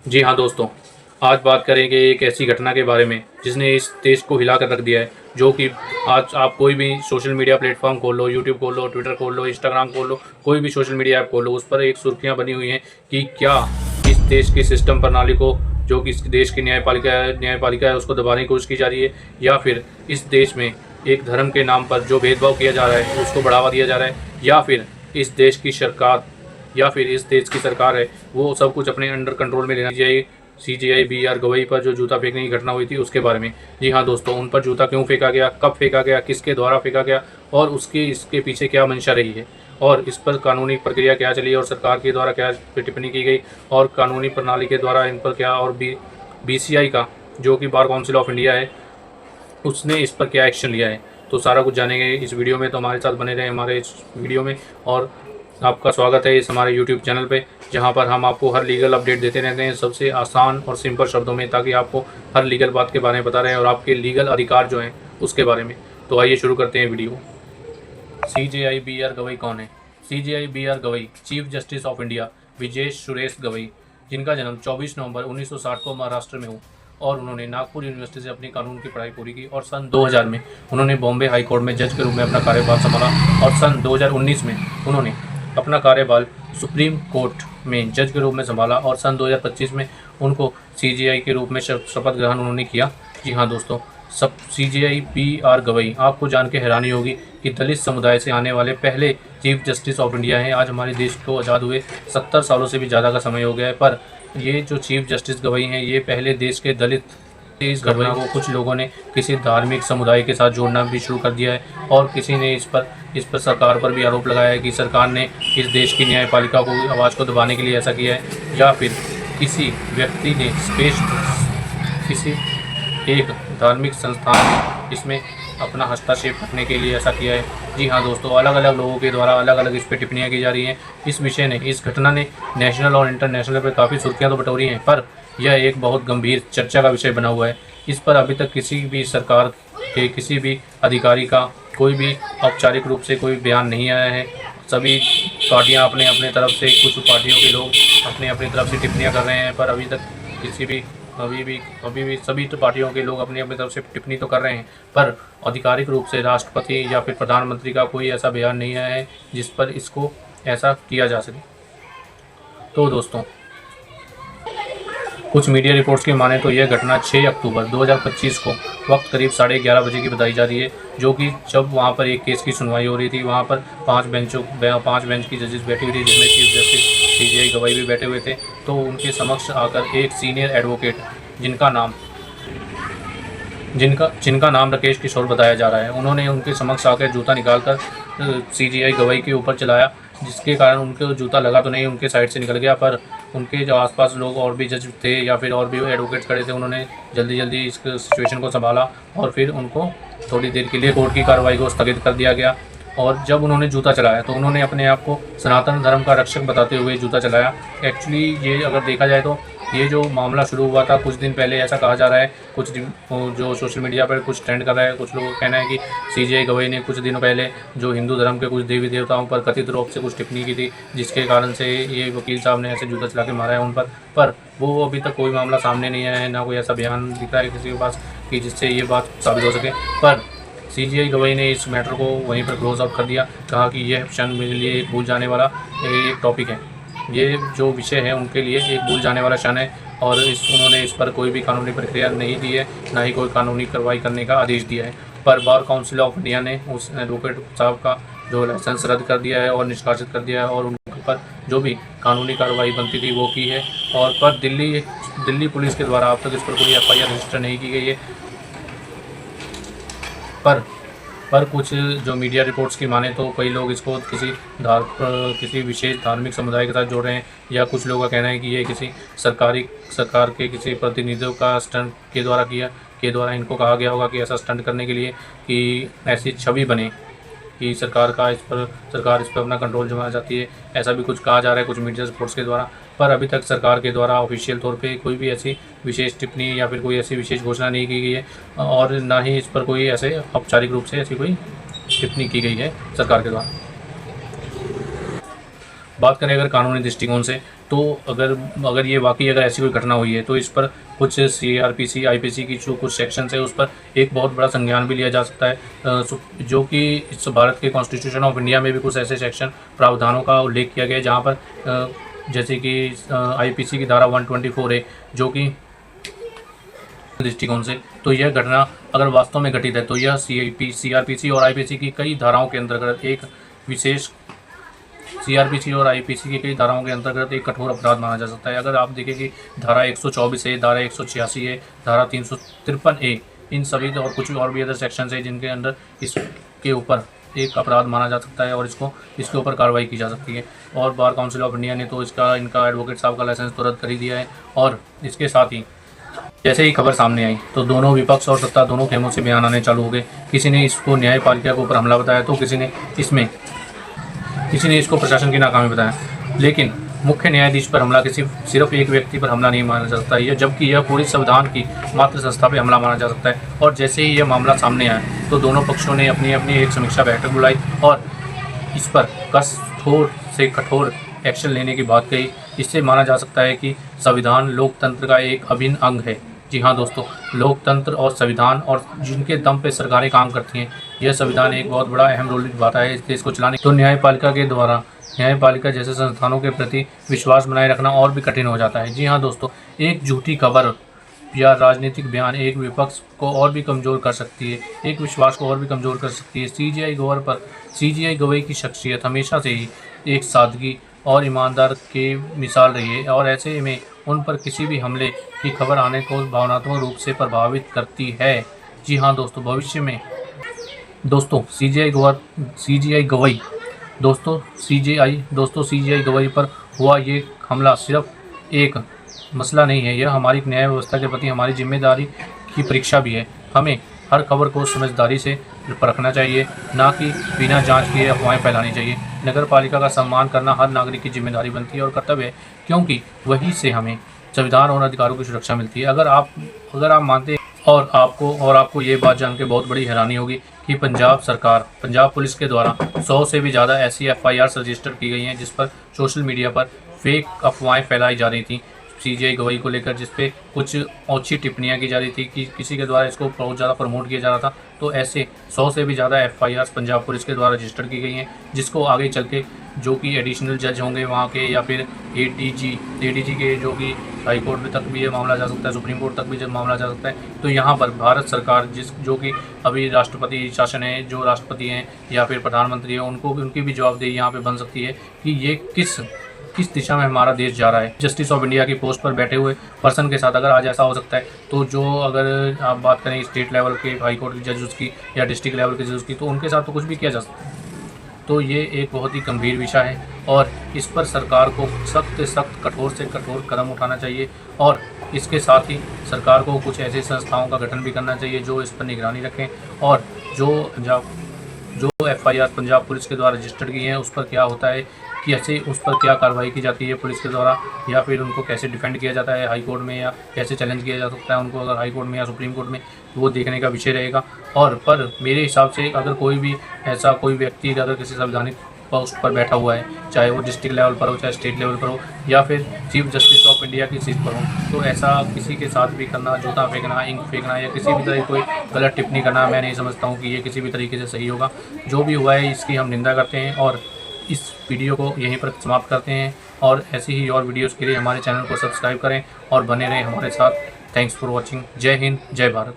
जी हाँ दोस्तों, आज बात करेंगे एक ऐसी घटना के बारे में जिसने इस देश को हिला कर रख दिया है। जो कि आज आप कोई भी सोशल मीडिया प्लेटफॉर्म खोल लो, यूट्यूब खोल लो, ट्विटर खोल लो, इंस्टाग्राम खोल लो, कोई भी सोशल मीडिया ऐप खोल लो, उस पर एक सुर्खियाँ बनी हुई हैं कि क्या इस देश की सिस्टम प्रणाली को, जो कि इस देश की न्यायपालिका है उसको दबाने की कोशिश की जा रही है, या फिर इस देश में एक धर्म के नाम पर जो भेदभाव किया जा रहा है उसको बढ़ावा दिया जा रहा है, या फिर इस देश की सरकार है वो सब कुछ अपने अंडर कंट्रोल में लेना चाहिए। सीजेआई बीआर गवई पर जो जूता फेंकने की घटना हुई थी उसके बारे में। जी हाँ दोस्तों, उन पर जूता क्यों फेंका गया, कब फेंका गया, किसके द्वारा फेंका गया और इसके पीछे क्या मंशा रही है, और इस पर कानूनी प्रक्रिया क्या चली और सरकार के द्वारा क्या टिप्पणी की गई, और कानूनी प्रणाली के द्वारा इन पर क्या, और बीसीआई का, जो कि बार काउंसिल ऑफ इंडिया है, उसने इस पर क्या एक्शन लिया है। तो सारा कुछ जानेंगे इस वीडियो में, तो हमारे साथ बने रहें हमारे इस वीडियो में। और आपका स्वागत है इस हमारे यूट्यूब चैनल पे, जहां पर हम आपको हर लीगल अपडेट देते रहते हैं सबसे आसान और सिंपल शब्दों में, ताकि आपको हर लीगल बात के बारे में पता रहे और आपके लीगल अधिकार जो हैं उसके बारे में। तो आइए शुरू करते हैं वीडियो। सीजेआई बीआर गवई कौन है? CJI BR Gavai chief justice of India Vijesh Suresh Gavai, जिनका जन्म 24 नवंबर 1960 को महाराष्ट्र में हुआ और उन्होंने नागपुर यूनिवर्सिटी से अपनी कानून की पढ़ाई पूरी की, और सन 2000 में उन्होंने बॉम्बे हाई कोर्ट में जज के रूप में अपना कार्यभार संभाला, और सन 2019 में उन्होंने अपना कार्यभार सुप्रीम कोर्ट में जज के रूप में संभाला, और सन 2025 में उनको सीजेआई के रूप में शपथ ग्रहण उन्होंने किया। जी हाँ दोस्तों, सब सीजेआई बीआर गवई, आपको जान के हैरानी होगी कि दलित समुदाय से आने वाले पहले चीफ जस्टिस ऑफ इंडिया हैं। आज हमारे देश को आज़ाद हुए 70 सालों से भी ज़्यादा का समय हो गया है, पर ये जो चीफ जस्टिस गवई हैं ये पहले देश के दलित। इस घटना को कुछ लोगों ने किसी धार्मिक समुदाय के साथ जोड़ना भी शुरू कर दिया है, और किसी ने इस पर सरकार पर भी आरोप लगाया है कि सरकार ने इस देश की न्यायपालिका को, आवाज़ को दबाने के लिए ऐसा किया है, या फिर किसी व्यक्ति ने किसी एक धार्मिक संस्थान ने इसमें अपना हस्तक्षेप करने के लिए ऐसा किया है। जी हाँ दोस्तों, अलग अलग लोगों के द्वारा अलग अलग इस पर टिप्पणियाँ की जा रही हैं। इस घटना ने नेशनल और इंटरनेशनल पर काफ़ी सुर्खियाँ तो बटोरी हैं, पर यह एक बहुत गंभीर चर्चा का विषय बना हुआ है। इस पर अभी तक किसी भी सरकार के किसी भी अधिकारी का कोई भी औपचारिक रूप से कोई बयान नहीं आया है। सभी पार्टियां अपने अपने तरफ से, कुछ पार्टियों के लोग अपने अपनी तरफ से टिप्पणियां कर रहे हैं, पर अभी तक अभी भी सभी पार्टियों के लोग अपनी अपनी तरफ से टिप्पणी तो कर रहे हैं, पर आधिकारिक रूप से राष्ट्रपति या फिर प्रधानमंत्री का कोई ऐसा बयान नहीं आया है जिस पर इसको ऐसा किया जा सके। तो दोस्तों, कुछ मीडिया रिपोर्ट्स की माने तो यह घटना 6 अक्टूबर 2025 को वक्त करीब 11:30 की बताई जा रही है, जो कि जब वहां पर एक केस की सुनवाई हो रही थी, वहां पर 5 बेंच की जजेस बैठी हुई थी, जिसमें चीफ जस्टिस सीजेआई गवाई भी बैठे हुए थे। तो उनके समक्ष आकर एक सीनियर एडवोकेट, जिनका नाम राकेश किशोर बताया जा रहा है, उन्होंने उनके समक्ष आकर जूता निकालकर सीजेआई गवाई के ऊपर चलाया, जिसके कारण उनके जूता लगा तो नहीं, उनके साइड से निकल गया, पर उनके जो आसपास लोग और भी जज थे या फिर और भी एडवोकेट्स खड़े थे, उन्होंने जल्दी जल्दी इस सिचुएशन को संभाला, और फिर उनको थोड़ी देर के लिए कोर्ट की कार्रवाई को स्थगित कर दिया गया। और जब उन्होंने जूता चलाया तो उन्होंने अपने आप को सनातन धर्म का रक्षक बताते हुए जूता चलाया। एक्चुअली ये अगर देखा जाए तो ये जो मामला शुरू हुआ था कुछ दिन पहले, ऐसा कहा जा रहा है, कुछ दिन जो सोशल मीडिया पर कुछ ट्रेंड कर रहा है, कुछ लोगों का कहना है कि सीजेआई गवई ने कुछ दिनों पहले जो हिंदू धर्म के कुछ देवी देवताओं पर कथित रूप से कुछ टिप्पणी की थी, जिसके कारण से ये वकील साहब ने ऐसे जूता चला के मारा है उन पर वो अभी तक कोई मामला सामने नहीं आया है, ना कोई ऐसा बयान दिख रहा है किसी के पास कि जिससे ये बात साबित हो सके। पर सीजेआई गवई ने इस मैटर को वहीं पर क्लोज आउट कर दिया, कहा कि यह क्षण मेरे लिए एक भूल जाने वाला एक टॉपिक है, ये जो विषय है उनके लिए एक भूल जाने वाला क्षण है, और उन्होंने इस पर कोई भी कानूनी प्रक्रिया नहीं दी है, ना ही कोई कानूनी कार्रवाई करने का आदेश दिया है। पर बार काउंसिल ऑफ इंडिया ने उस एडवोकेट साहब का जो लाइसेंस रद्द कर दिया है और निष्कासित कर दिया है, और उनके ऊपर जो भी कानूनी कार्रवाई बनती थी वो की है। और पर दिल्ली पुलिस के द्वारा अब तक इस पर कोई एफआईआर रजिस्टर नहीं की गई है। पर कुछ जो मीडिया रिपोर्ट्स की माने तो कई लोग इसको किसी विशेष धार्मिक समुदाय के साथ जोड़ रहे हैं, या कुछ लोगों का कहना है कि ये किसी सरकार के किसी प्रतिनिधियों का स्टंट के द्वारा इनको कहा गया होगा कि ऐसा स्टंट करने के लिए कि ऐसी छवि बने कि सरकार इस पर अपना कंट्रोल जमा जाती है। ऐसा भी कुछ कहा जा रहा है कुछ मीडिया रिपोर्ट्स के द्वारा, पर अभी तक सरकार के द्वारा ऑफिशियल तौर पे कोई भी ऐसी विशेष टिप्पणी या फिर कोई ऐसी विशेष घोषणा नहीं की गई है, और ना ही इस पर कोई ऐसे औपचारिक रूप से ऐसी कोई टिप्पणी की गई है सरकार के द्वारा। बात करें अगर कानूनी दृष्टिकोण से, तो अगर ये वाकई अगर ऐसी कोई घटना हुई है तो इस पर कुछ CRPC IPC की जो कुछ सेक्शंस है उस पर एक बहुत बड़ा संज्ञान भी लिया जा सकता है, जो कि इस भारत के कॉन्स्टिट्यूशन ऑफ इंडिया में भी कुछ ऐसे सेक्शन प्रावधानों का उल्लेख किया गया है जहाँ पर जैसे कि IPC की धारा 124 है, जो कि दृष्टिकोण से तो यह घटना अगर वास्तव में घटित है तो यह CRPC और IPC की कई धाराओं के अंतर्गत एक विशेष CRPC और IPC की कई धाराओं के अंतर्गत एक कठोर अपराध माना जा सकता है। अगर आप देखें कि धारा 124 है, धारा 186 है, धारा 353 ए, इन सभी और कुछ और भी अदर सेक्शन है जिनके अंदर इसके ऊपर एक अपराध माना जा सकता है और इसके ऊपर कार्रवाई की जा सकती है। और बार काउंसिल ऑफ इंडिया ने तो इनका एडवोकेट साहब का लाइसेंस तो रद्द कर ही दिया है। और इसके साथ ही जैसे ही खबर सामने आई तो दोनों विपक्ष और सत्ता दोनों खेमों से बयान आने चालू हो गए। किसी ने इसको न्यायपालिका के ऊपर हमला बताया तो किसी ने इसको प्रशासन की नाकामी बताया। लेकिन मुख्य न्यायाधीश पर हमला सिर्फ एक व्यक्ति पर हमला नहीं माना जा सकता है, जबकि यह पूरी संविधान की मात्र संस्था पर हमला माना जा सकता है। और जैसे ही यह मामला सामने आया तो दोनों पक्षों ने अपनी अपनी एक समीक्षा बैठक बुलाई और इस पर कठोर से कठोर एक्शन लेने की बात कही। इससे माना जा सकता है कि संविधान लोकतंत्र का एक अभिन्न अंग है। जी हाँ दोस्तों, लोकतंत्र और संविधान और जिनके दम पे सरकारें काम करती हैं, यह संविधान एक बहुत बड़ा अहम रोल निभाता है इस देश को चलाने। तो न्यायपालिका के द्वारा न्यायपालिका जैसे संस्थानों के प्रति विश्वास बनाए रखना और भी कठिन हो जाता है। जी हाँ दोस्तों, एक झूठी खबर या राजनीतिक बयान एक विपक्ष को और भी कमज़ोर कर सकती है, एक विश्वास को और भी कमज़ोर कर सकती है। CGI गवई की शख्सियत हमेशा से ही एक सादगी और ईमानदार की मिसाल रही है और ऐसे में उन पर किसी भी हमले की खबर आने को भावनात्मक रूप से प्रभावित करती है। जी हाँ दोस्तों, भविष्य में दोस्तों CGI गवई पर हुआ ये हमला सिर्फ एक मसला नहीं है, यह हमारी न्याय व्यवस्था के प्रति हमारी जिम्मेदारी की परीक्षा भी है। हमें हर खबर को समझदारी से परखना चाहिए, ना कि बिना जांच किए अफवाहें फैलानी चाहिए। नगर पालिका का सम्मान करना हर नागरिक की जिम्मेदारी बनती है और कर्तव्य है, क्योंकि वहीं से हमें संविधान और अधिकारों की सुरक्षा मिलती है। अगर आप मानते हैं और आपको ये बात जान के बहुत बड़ी हैरानी होगी कि पंजाब पुलिस के द्वारा 100 से भी ज़्यादा ऐसी FIRs रजिस्टर की गई हैं जिस पर सोशल मीडिया पर फेक अफवाहें फैलाई जा रही थी CGI गवई को लेकर, जिस पे कुछ ओछी टिप्पणियां की जा रही थी कि किसी के द्वारा इसको बहुत ज़्यादा प्रमोट किया जा रहा था। तो ऐसे 100 से भी ज़्यादा FIRs पंजाब पुलिस के द्वारा रजिस्टर की गई हैं, जिसको आगे चल के जो कि एडिशनल जज होंगे वहाँ के या फिर ADG के, जो कि हाई कोर्ट तक भी ये मामला जा सकता है, सुप्रीम कोर्ट तक भी जब मामला जा सकता है। तो यहाँ पर भारत सरकार जो कि अभी राष्ट्रपति शासन है, जो राष्ट्रपति हैं या फिर प्रधानमंत्री हैं, उनकी भी जवाबदेही यहाँ पर बन सकती है कि ये किस दिशा में हमारा देश जा रहा है। जस्टिस ऑफ इंडिया की पोस्ट पर बैठे हुए पर्सन के साथ अगर आज ऐसा हो सकता है, तो अगर आप बात करें स्टेट लेवल के हाई कोर्ट के जजेस की या डिस्ट्रिक्ट लेवल के जजेस की, तो उनके साथ तो कुछ भी किया जा सकता है। तो ये एक बहुत ही गंभीर विषय है और इस पर सरकार को सख्त से सख्त, कठोर से कठोर कदम उठाना चाहिए। और इसके साथ ही सरकार को कुछ ऐसी संस्थाओं का गठन भी करना चाहिए जो इस पर निगरानी रखें और जो FIR पंजाब पुलिस के द्वारा रजिस्टर्ड की हैं उस पर क्या होता है, कि ऐसे उस पर क्या कार्रवाई की जाती है पुलिस के द्वारा, या फिर उनको कैसे डिफेंड किया जाता है हाई कोर्ट में, या कैसे चैलेंज किया जा सकता है उनको अगर हाई कोर्ट में या सुप्रीम कोर्ट में, वो देखने का विषय रहेगा। और पर मेरे हिसाब से अगर कोई व्यक्ति अगर किसी संवैधानिक पोस्ट पर बैठा हुआ है, चाहे वो डिस्ट्रिक्ट लेवल पर हो, चाहे स्टेट लेवल पर हो, या फिर चीफ जस्टिस ऑफ इंडिया की सीट पर हो, तो ऐसा किसी के साथ भी करना, जूता फेंकना, इंक फेंकना या किसी भी तरह की कोई गलत टिप्पणी करना, मैं नहीं समझता हूँ कि ये किसी भी तरीके से सही होगा। जो भी हुआ है इसकी हम निंदा करते हैं और इस वीडियो को यहीं पर समाप्त करते हैं। और ऐसी ही और वीडियोज़ के लिए हमारे चैनल को सब्सक्राइब करें और बने रहें हमारे साथ। Thanks for watching. जय हिंद, जय भारत।